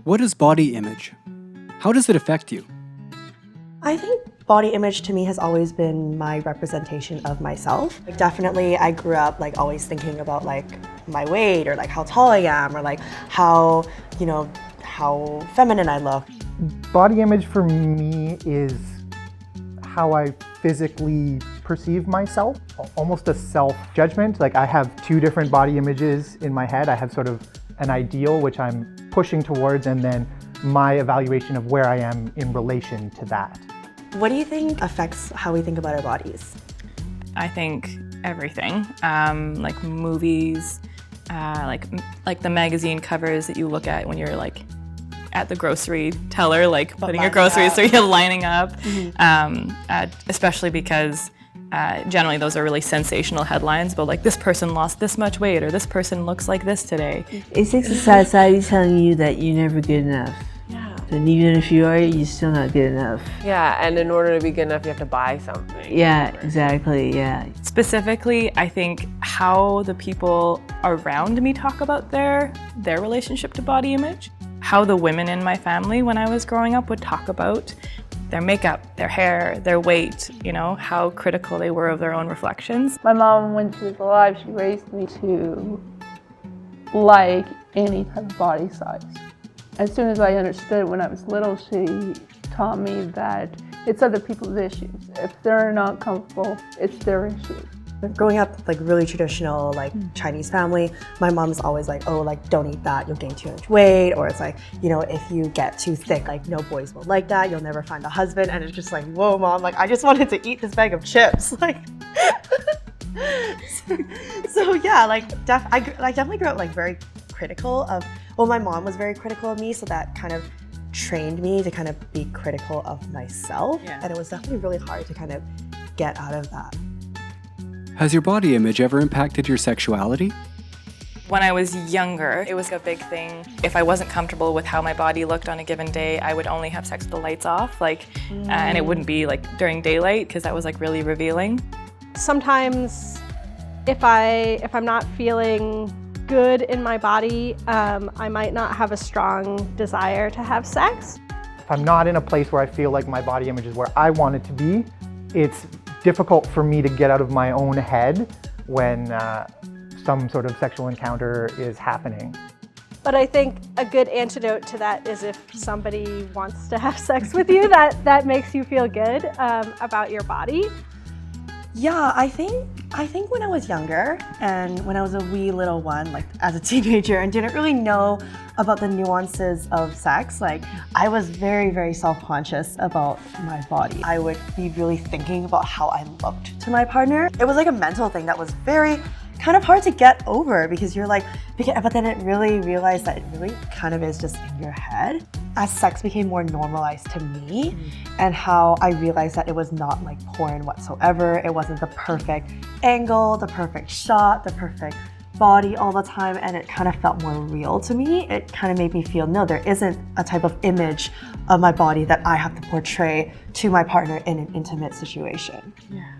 What is body image? How does it affect you? I think body image to me has always been my representation of myself. Like, definitely I grew up like always thinking about like my weight or like how tall I am or like how, how feminine I look. Body image for me is how I physically perceive myself, almost a self-judgment. Like, I have two different body images in my head. I have sort of an ideal which I'm pushing towards, and then my evaluation of where I am in relation to that. What do you think affects how we think about our bodies? I think everything, like movies, like the magazine covers that you look at when you're like at the grocery teller, like putting your groceries, so you're lining up, especially because generally those are really sensational headlines, but like this person lost this much weight or this person looks like this today. It's like society telling you that you're never good enough. Yeah. And even if you are, you're still not good enough. Yeah, and in order to be good enough, you have to buy something. Yeah, exactly, yeah. Specifically, I think how the people around me talk about their relationship to body image, how the women in my family when I was growing up would talk about their makeup, their hair, their weight, how critical they were of their own reflections. My mom, when she was alive, she raised me to like any type of body size. As soon as I understood when I was little, she taught me that it's other people's issues. If they're not comfortable, it's their issue. Growing up like really traditional like Chinese family, my mom's always like, oh, like don't eat that, you'll gain too much weight, or it's like, if you get too thick, like no boys will like that, you'll never find a husband. And it's just like, whoa, mom, like I just wanted to eat this bag of chips, like. so yeah, like I definitely grew up like very critical of. Well, my mom was very critical of me, so that kind of trained me to kind of be critical of myself, and it was definitely really hard to kind of get out of that. Has your body image ever impacted your sexuality? When I was younger, it was a big thing. If I wasn't comfortable with how my body looked on a given day, I would only have sex with the lights off, and it wouldn't be like during daylight because that was like really revealing. Sometimes if I'm not feeling good in my body, I might not have a strong desire to have sex. If I'm not in a place where I feel like my body image is where I want it to be, it's difficult for me to get out of my own head when some sort of sexual encounter is happening. But I think a good antidote to that is if somebody wants to have sex with you, that makes you feel good about your body. Yeah, I think when I was younger and when I was a wee little one, like as a teenager, and didn't really know about the nuances of sex, like I was very, very self-conscious about my body. I would be really thinking about how I looked to my partner. It was like a mental thing that was very kind of hard to get over because you're like, but then it really realized that it really kind of is just in your head. As sex became more normalized to me and how I realized that it was not like porn whatsoever. It wasn't the perfect angle, the perfect shot, the perfect body all the time, and it kind of felt more real to me. It kind of made me feel, no, there isn't a type of image of my body that I have to portray to my partner in an intimate situation. Yeah.